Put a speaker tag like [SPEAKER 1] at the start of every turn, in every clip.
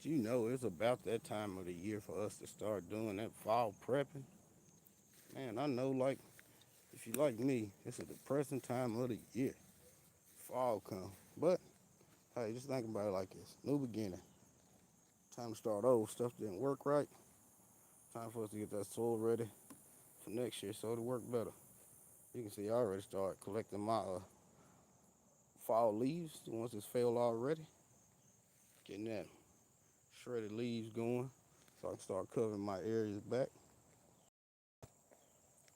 [SPEAKER 1] Did you know it's about that time of the year for us to start doing that fall prepping? Man, I know, like, if you like me, it's a depressing time of the year. Fall come. But, hey, just think about it like this. New beginning. Time to start over. Stuff didn't work right. Time for us to get that soil ready for next year so it'll work better. You can see I already started collecting my fall leaves, the ones that's failed already. Getting that shredded leaves going so I can start covering my areas back.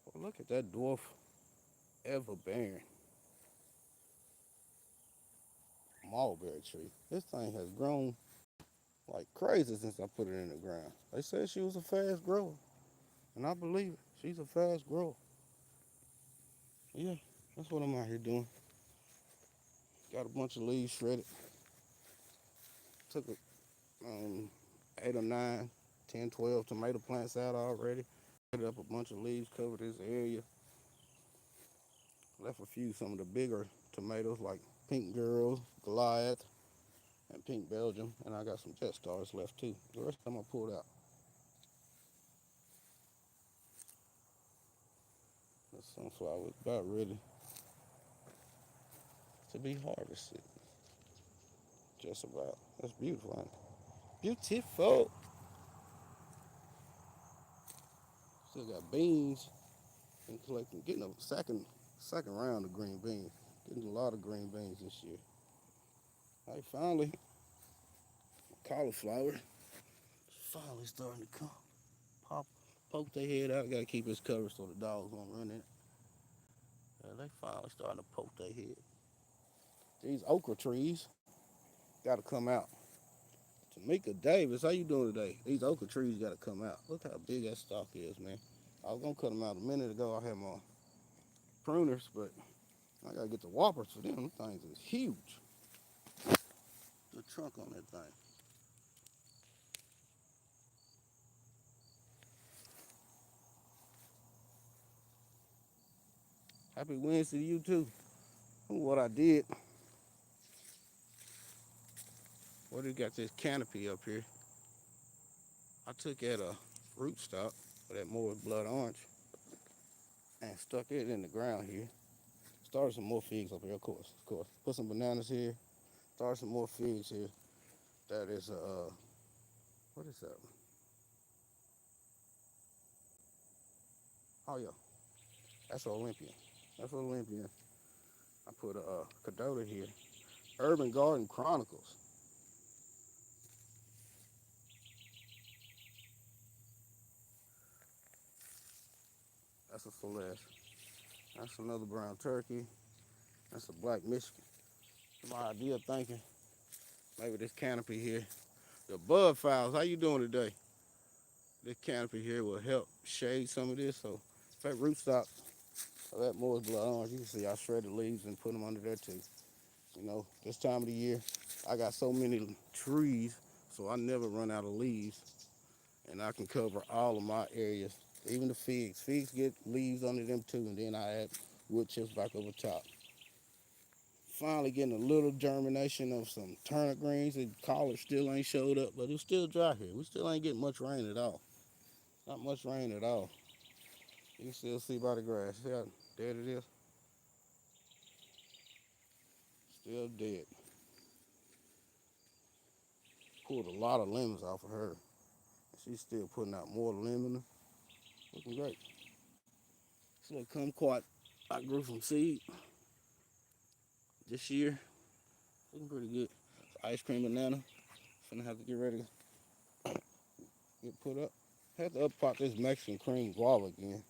[SPEAKER 1] Well, look at that dwarf everbearing mulberry tree. This thing has grown like crazy since I put it in the ground. They said she was a fast grower, and I believe it. She's a fast grower. Yeah, that's what I'm out here doing. Got a bunch of leaves shredded. Took 8 or 9, 10, 12 tomato plants out already. Put up a bunch of leaves, covered this area. Left a few, some of the bigger tomatoes like Pink Girls, Goliath, and Pink Belgium. And I got some Jet Stars left too. The rest of them I pulled out. The sunflower is about ready to be harvested. Just about. That's beautiful, ain't it? Beautiful. Still got beans and collecting, getting a second round of green beans. Getting a lot of green beans this year. Hey, finally, cauliflower is finally starting to come. Pop, poke their head out. Gotta keep this covered so the dogs won't run in it. Yeah, they finally starting to poke their head. These okra trees gotta come out. Tamika Davis, how you doing today? These okra trees gotta come out. Look how big that stalk is, man. I was gonna cut them out a minute ago. I had my pruners, but I gotta get the whoppers for them. Them things is huge. The trunk on that thing. Happy Wednesday to you too. What I did, what it got this canopy up here. I took at a rootstock, that Moore's Blood Orange, and stuck it in the ground here. Started some more figs up here, of course. Put some bananas here. Started some more figs here. That is what is that? Oh yeah, that's Olympian. That's Olympian. I put a Cadota here. Urban Garden Chronicles. That's a Celeste. That's another brown turkey. That's a black Michigan. My idea of thinking maybe this canopy here. The bud files, how you doing today? This canopy here will help shade some of this. So if that rootstock of that Moore's Blood Orange, you can see I shredded leaves and put them under there too. You know, this time of the year, I got so many trees, so I never run out of leaves, and I can cover all of my areas, even the figs. Figs get leaves under them too, and then I add wood chips back over top. Finally getting a little germination of some turnip greens. The collard still ain't showed up, but it's still dry here. We still ain't getting much rain at all. Not much rain at all. You can still see by the grass. See how dead it is? Still dead. Pulled a lot of lemons off of her. She's still putting out more lemon. Looking great. This little kumquat I grew from seed this year. Looking pretty good. Ice cream banana. Finna have to get ready to get put up. Had to up pot this Mexican cream guava again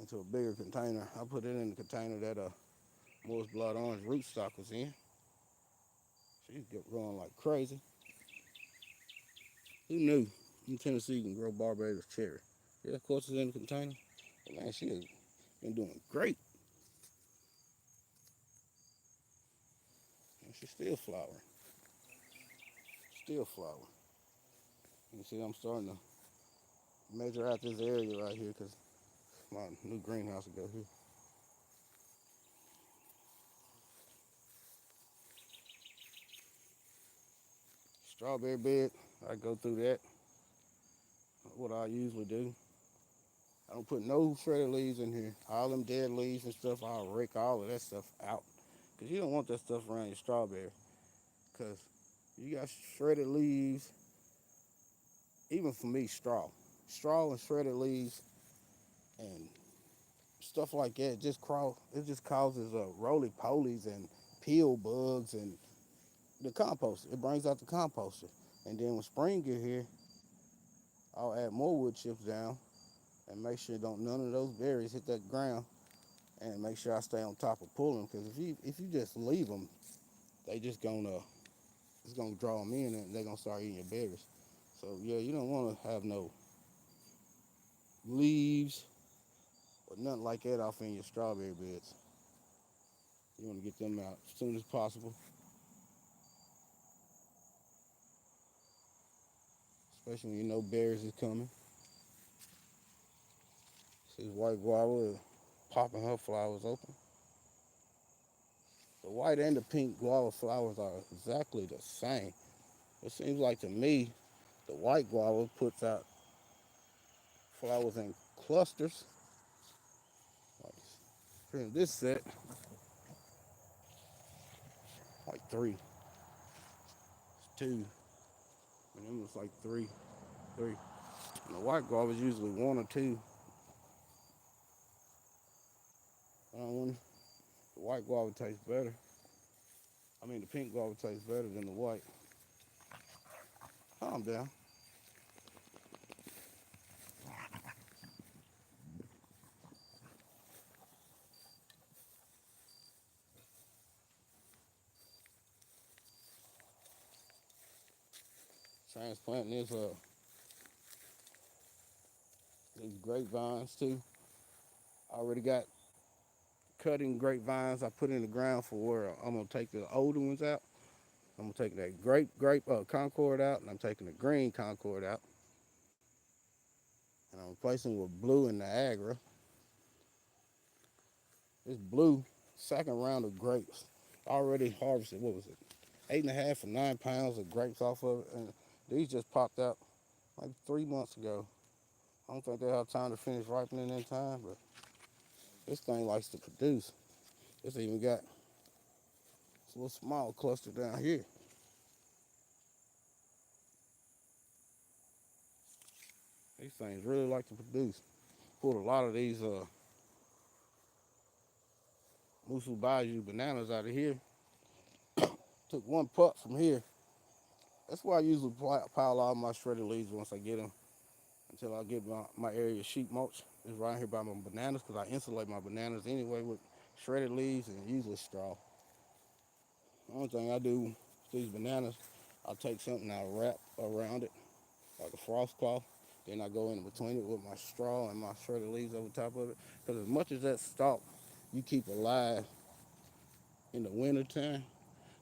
[SPEAKER 1] into a bigger container. I put it in the container that Moore's Blood Orange rootstock was in. She's growing like crazy. Who knew in Tennessee you can grow Barbados cherry? Yeah, of course it's in the container. But man, she has been doing great. And she's still flowering. Still flowering. You see I'm starting to measure out this area right here because my new greenhouse will go here. Strawberry bed, I go through that. What I usually do. I don't put no shredded leaves in here. All them dead leaves and stuff, I'll rake all of that stuff out. Because you don't want that stuff around your strawberry. Because you got shredded leaves, even for me, straw. Straw and shredded leaves and stuff like that it just causes roly polies and peel bugs and the composter. It brings out the composter. And then when spring get here, I'll add more wood chips down and make sure don't none of those berries hit that ground and make sure I stay on top of pulling them because if you just leave them, they just gonna it's gonna draw them in and they're gonna start eating your berries. So yeah, you don't want to have no leaves or nothing like that off in your strawberry beds. You want to get them out as soon as possible, especially when you know berries is coming. See white guava popping her flowers open. The white and the pink guava flowers are exactly the same. It seems like to me, the white guava puts out flowers in clusters. Like here in this set, like three, it's two, and then it's like three. And the white guava is usually one or two. One, the white guava tastes better. I mean, the pink guava tastes better than the white. Calm down. Transplanting these grapevines too. I already got cutting grapevines I put in the ground for where I'm gonna take the older ones out. I'm gonna take that grape Concord out, and I'm taking the green Concord out, and I'm replacing with blue and Niagara. This blue, second round of grapes, already harvested. What was it? 8.5 or 9 pounds of grapes off of it, and these just popped out like 3 months ago. I don't think they have time to finish ripening in time, but this thing likes to produce. It's even got this little small cluster down here. These things really like to produce. Pulled a lot of these Musu Baju bananas out of here. Took one pup from here. That's why I usually pile all my shredded leaves once I get them until I get my area sheet mulch. It's right here by my bananas because I insulate my bananas anyway with shredded leaves and usually straw. The only thing I do with these bananas, I'll take something and I'll wrap around it like a frost cloth. Then I go in between it with my straw and my shredded leaves over top of it. Because as much as that stalk you keep alive in the wintertime,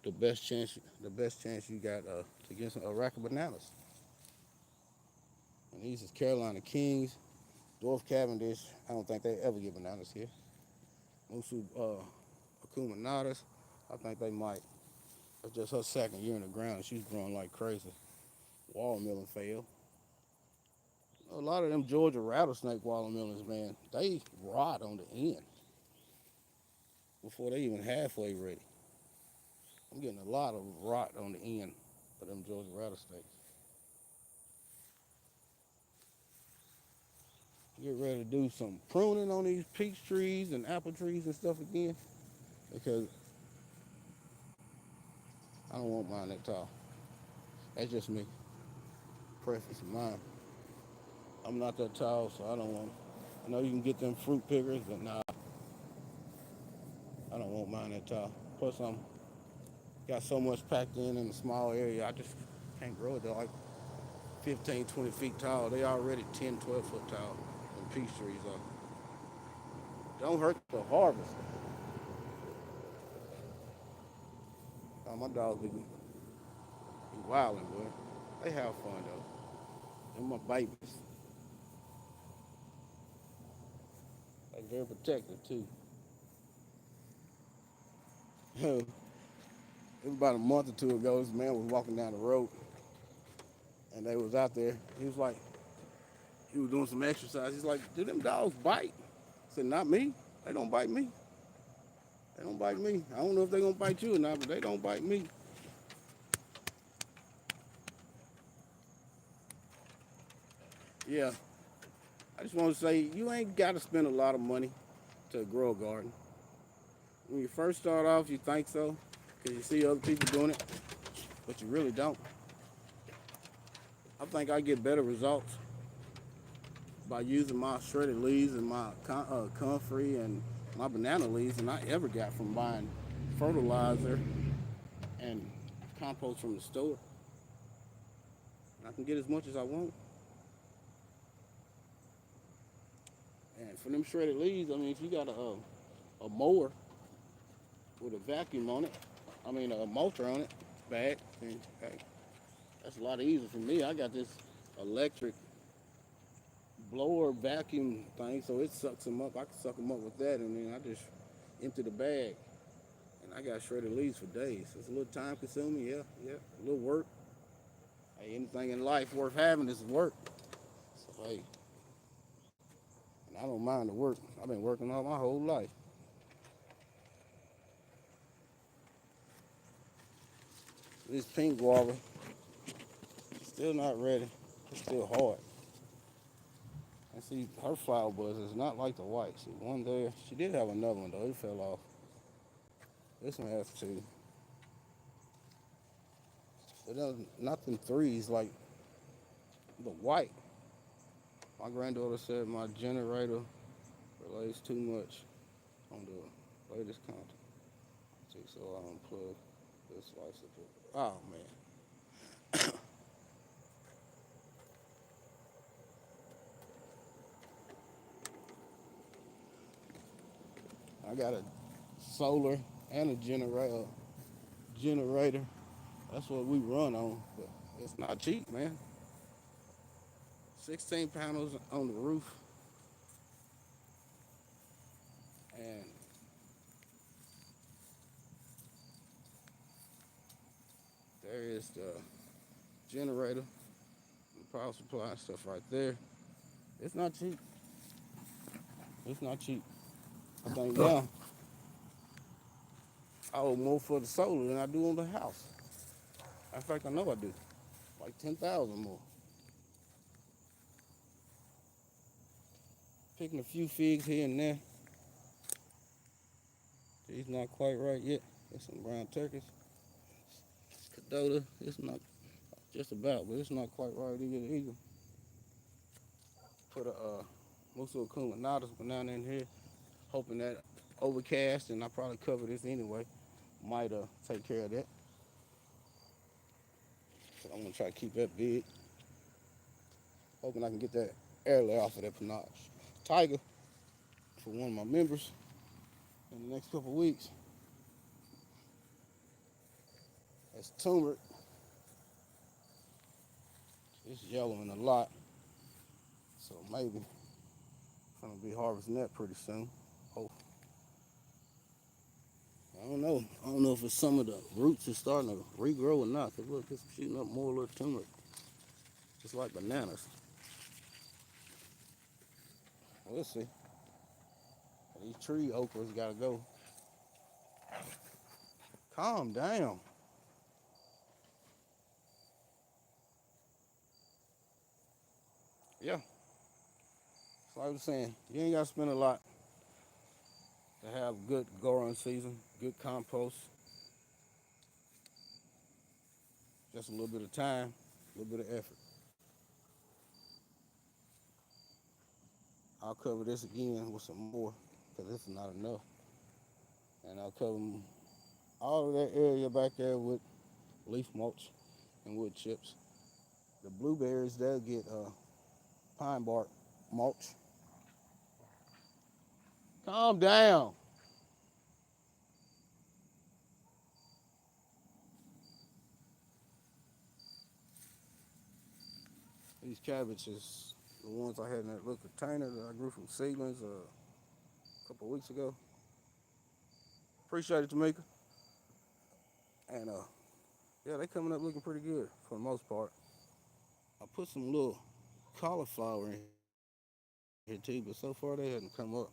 [SPEAKER 1] the best chance you got to get a rack of bananas. And these is Carolina Kings, Dwarf Cavendish. I don't think they ever get bananas here. Musu Acuminatas, I think they might. It's just her second year in the ground and she's growing like crazy. Watermelon failed. A lot of them Georgia rattlesnake watermelons, man, they rot on the end before they even halfway ready. I'm getting a lot of rot on the end of them Georgia rattlesnakes. Get ready to do some pruning on these peach trees and apple trees and stuff again because I don't want mine that tall. That's just me. Preference of mine. I'm not that tall, so I don't want. I know you can get them fruit pickers, but nah, I don't want mine that tall. Plus, I'm got so much packed in a small area. I just can't grow it. They're like 15, 20 feet tall. They already 10, 12 foot tall. And peach trees are. Don't hurt the harvest. My dogs be wilding, boy. They have fun though. And my babies, they very protective too. It was about a month or two ago. This man was walking down the road. and they was out there. He was like, he was doing some exercise. He's like, do them dogs bite? I said, not me. They don't bite me. They don't bite me. I don't know if they gonna bite you or not, but they don't bite me. Yeah, I just want to say you ain't got to spend a lot of money to grow a garden. When you first start off, you think so, because you see other people doing it, but you really don't. I think I get better results by using my shredded leaves and my comfrey and my banana leaves than I ever got from buying fertilizer and compost from the store. And I can get as much as I want. And for them shredded leaves, I mean, if you got a mower with a vacuum on it, I mean a motor on it, bag, then hey, that's a lot easier for me. I got this electric blower vacuum thing, so it sucks them up. I can suck them up with that, and then I just empty the bag, and I got shredded leaves for days. It's a little time consuming, yeah, yeah, a little work. Hey, anything in life worth having is work. So hey, and I don't mind the work. I've been working all my whole life. This pink guava, still not ready. It's still hard. And see, her flower buds is not like the white. See, one there, she did have another one though. It fell off. This one has two. But nothing threes like the white. My granddaughter said my generator relays too much on the latest content. See, so I unplug this slice of it. Oh man. I got a solar and a generator. That's what we run on. But it's not cheap, man. 16 panels on the roof, and there is the generator, the power supply and stuff right there. It's not cheap. It's not cheap. I think now I owe more for the solar than I do on the house. In fact, I know I do. Like 10,000 more. Picking a few figs here and there. These not quite right yet. There's some brown turkeys. Cadota, it's not just about, but it's not quite right either. Put a Musso Culinatus banana in here, hoping that overcast, and I probably cover this anyway. Might take care of that. So I'm gonna try to keep that big. Hoping I can get that air layer off of that panache. Tiger for one of my members in the next couple of weeks. That's turmeric. It's yellowing a lot, so maybe I'm gonna be harvesting that pretty soon. Oh, I don't know. I don't know if it's some of the roots is starting to regrow or not. Cause look, it's shooting up more little turmeric, just like bananas. We'll see. These tree okras gotta go. Calm down. Yeah. So I was saying, you ain't gotta spend a lot to have good growing season, good compost, just a little bit of time, a little bit of effort. I'll cover this again with some more because this is not enough. And I'll cover all of that area back there with leaf mulch and wood chips. The blueberries, they'll get pine bark mulch. Calm down. These cabbages, the ones I had in that little container that I grew from seedlings a couple of weeks ago. Appreciate it, Tamika. And yeah, they coming up looking pretty good for the most part. I put some little cauliflower in here too, but so far they hadn't come up.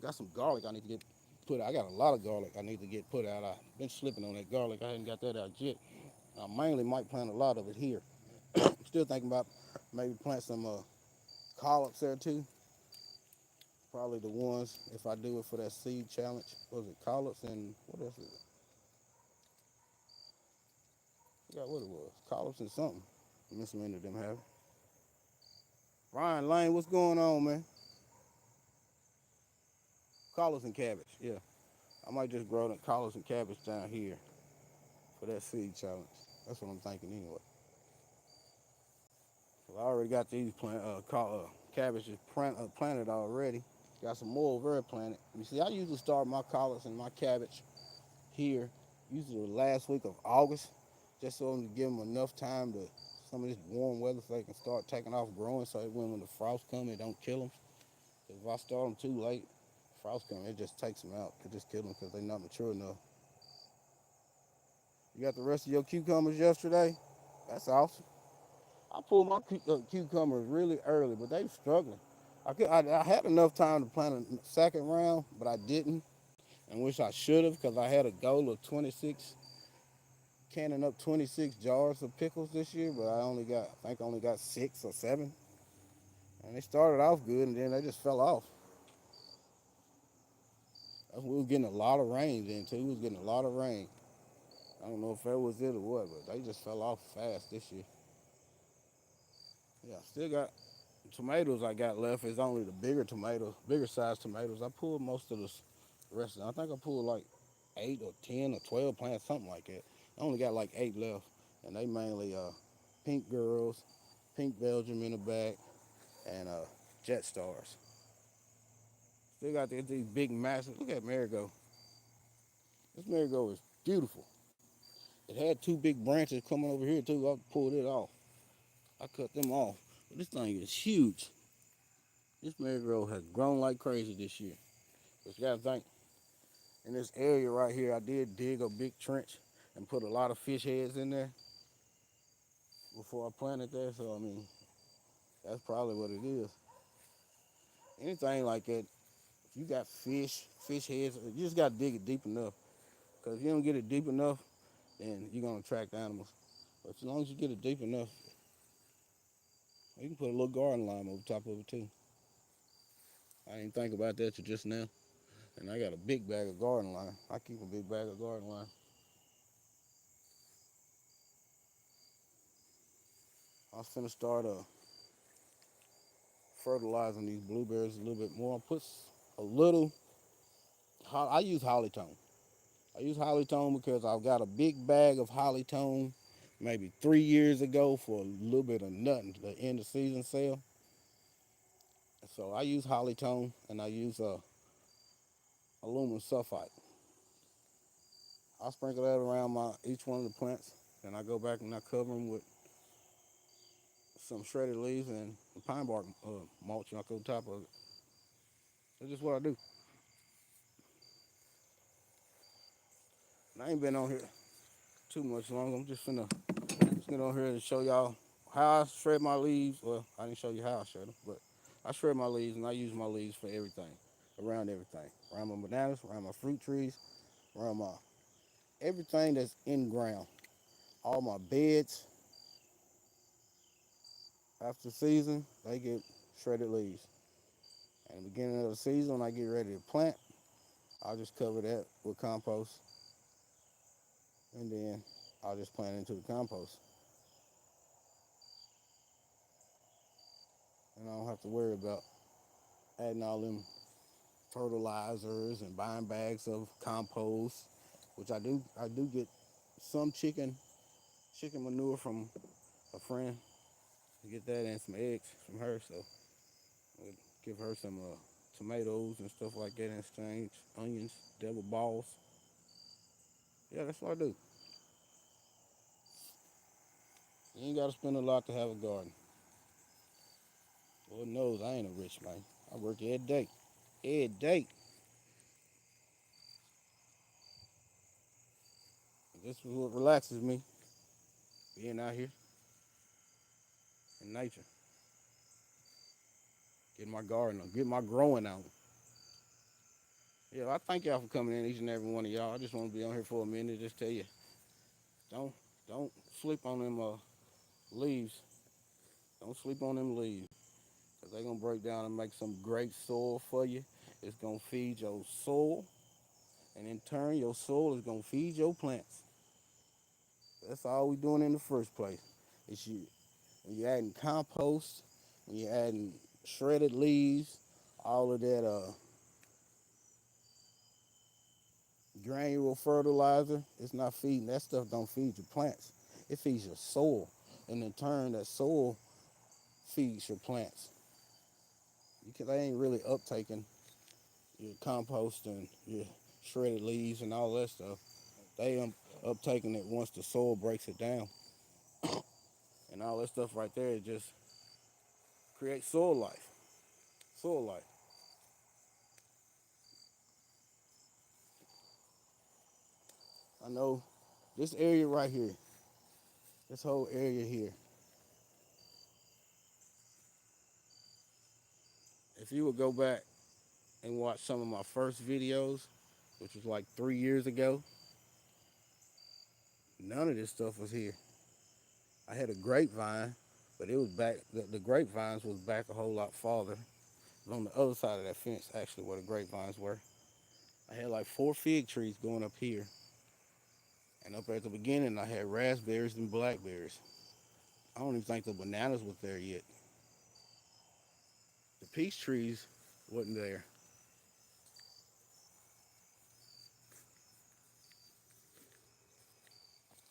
[SPEAKER 1] Got some garlic I need to get put out. I got a lot of garlic I need to get put out. I've been slipping on that garlic. I hadn't got that out yet. I mainly might plant a lot of it here. Still thinking about maybe plant some collards there too. Probably the ones if I do it for that seed challenge. What was it collards and what else is it? I forgot what it was. Collards and something. Miss many of them have. Ryan Lane, what's going on, man? Collards and cabbage. Yeah, I might just grow the collards and cabbage down here for that seed challenge. That's what I'm thinking anyway. I already got these cabbages planted already. Got some more over there planted. You see, I usually start my collards and my cabbage here, usually the last week of August, just so to give them enough time to some of this warm weather so they can start taking off growing. So that when the frost come, it don't kill them. If I start them too late, frost come, it just takes them out. It just kills them because they're not mature enough. You got the rest of your cucumbers yesterday? That's awesome. I pulled my cucumbers really early, but they were struggling. I had enough time to plant a second round, but I didn't, and wish I should have because I had a goal of 26, canning up 26 jars of pickles this year, but I think I only got 6 or 7, and they started off good, and then they just fell off. We were getting a lot of rain then too. We was getting a lot of rain. I don't know if that was it or what, but they just fell off fast this year. Yeah, still got tomatoes I got left is only the bigger tomatoes, bigger size tomatoes. I pulled most of the rest. I think I pulled like 8 or 10 or 12 plants, something like that. I only got like 8 left, and they mainly pink girls, pink Belgium in the back, and jet stars. Still got these big massive. Look at marigold. This marigold is beautiful. It had 2 big branches coming over here too. I pulled it off. I cut them off. But this thing is huge. This marigold has grown like crazy this year. But you gotta think, in this area right here, I did dig a big trench and put a lot of fish heads in there before I planted there. So I mean, that's probably what it is. Anything like that, if you got fish heads, you just gotta dig it deep enough. Cause if you don't get it deep enough, then you're gonna attract animals. But as long as you get it deep enough, you can put a little garden lime over top of it too. I didn't think about that till just now. And I got a big bag of garden lime. I keep a big bag of garden lime. I was finna start fertilizing these blueberries a little bit more. I put a little. I use Hollytone. I use Hollytone because I've got a big bag of Hollytone maybe 3 years ago for a little bit of nothing, the end of season sale. So I use Hollytone and I use aluminum sulfite. I sprinkle that around each one of the plants, and I go back and I cover them with some shredded leaves and pine bark mulch and I go on top of it. That's just what I do. And I ain't been on here too much longer. I'm just get on here and show y'all how I shred my leaves. Well, I didn't show you how I shred them, but I shred my leaves and I use my leaves for everything, around everything, around my bananas, around my fruit trees, around my everything that's in ground. All my beds after the season, they get shredded leaves. At the beginning of the season, when I get ready to plant, I'll just cover that with compost, and then I'll just plant into the compost, and I don't have to worry about adding all them fertilizers and buying bags of compost, which I do. I do get some chicken manure from a friend. I get that and some eggs from her, so I give her some tomatoes and stuff like that in exchange. Onions, devil balls. Yeah, that's what I do. You ain't got to spend a lot to have a garden. Lord knows I ain't a rich man. I work every day. Every day. This is what relaxes me, being out here in nature. Get my garden on, get my growing on. Yeah, I thank y'all for coming in, each and every one of y'all. I just want to be on here for a minute, just tell you, don't don't sleep on them leaves. Don't sleep on them leaves, cause they gonna break down and make some great soil for you. It's gonna feed your soul, and in turn, your soul is gonna feed your plants. That's all we doing in the first place. It's you when you're adding compost, when you're adding shredded leaves, all of that granule fertilizer. It's not feeding that stuff. Don't feed your plants. It feeds your soil, and in turn, that soil feeds your plants. They ain't really uptaking your compost and your shredded leaves and all that stuff. They uptaking it once the soil breaks it down, and all that stuff right there just creates soil life. Soil life. I know this area right here, this whole area here. If you would go back and watch some of my first videos, which was like 3 years ago, none of this stuff was here. I had a grapevine, but it was back. The grapevines was back a whole lot farther, on the other side of that fence, actually, where the grapevines were. I had like 4 fig trees going up here, and up at the beginning, I had raspberries and blackberries. I don't even think the bananas was there yet. The peach trees wasn't there.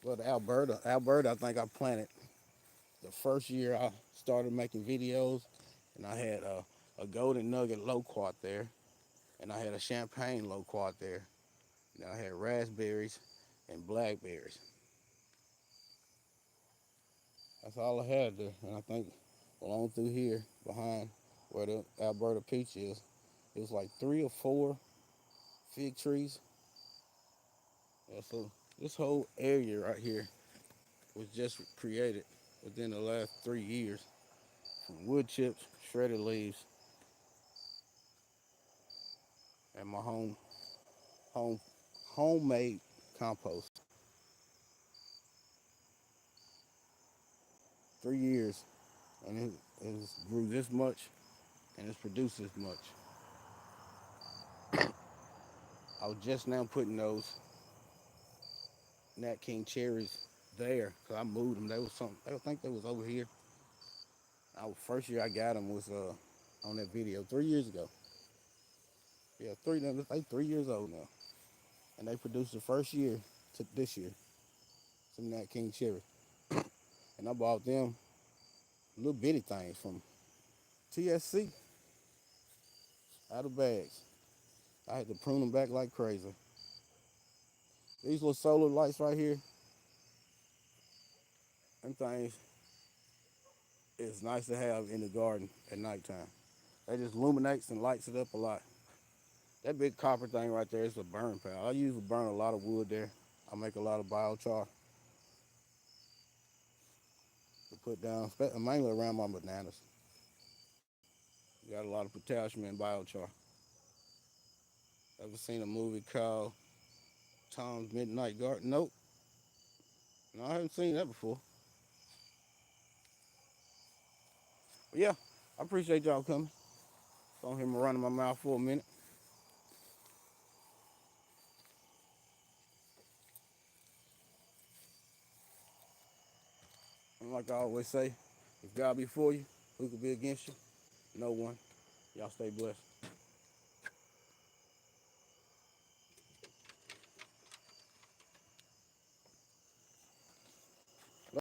[SPEAKER 1] But Alberta, I think I planted the first year I started making videos, and I had a golden nugget loquat there, and I had a champagne loquat there. And I had raspberries and blackberries. That's all I had there. And I think along through here, behind where the Alberta peach is, it was like 3 or 4 fig trees. Yeah, so this whole area right here was just created within the last 3 years from wood chips, shredded leaves, and my home homemade compost. 3 years, and it grew this much, and it's produced this much. I was just now putting those Nat King cherries there because I moved them. They was something. I think they was over here. First year I got them was on that video 3 years ago. Yeah, they 3 years old now, and they produced the first year to this year some Nat King cherries, and I bought them little bitty things from TSC out of bags. I had to prune them back like crazy. These little solar lights right here, them things is nice to have in the garden at nighttime. They just illuminates and lights it up a lot. That big copper thing right there is a burn pile. I usually burn a lot of wood there. I make a lot of biochar to put down, mainly around my bananas. Got a lot of potassium in biochar. Ever seen a movie called Tom's Midnight Garden? Nope. No, I haven't seen that before. But yeah, I appreciate y'all coming. Don't hear me running my mouth for a minute. And like I always say, if God be for you, who could be against you? No one. Y'all stay blessed.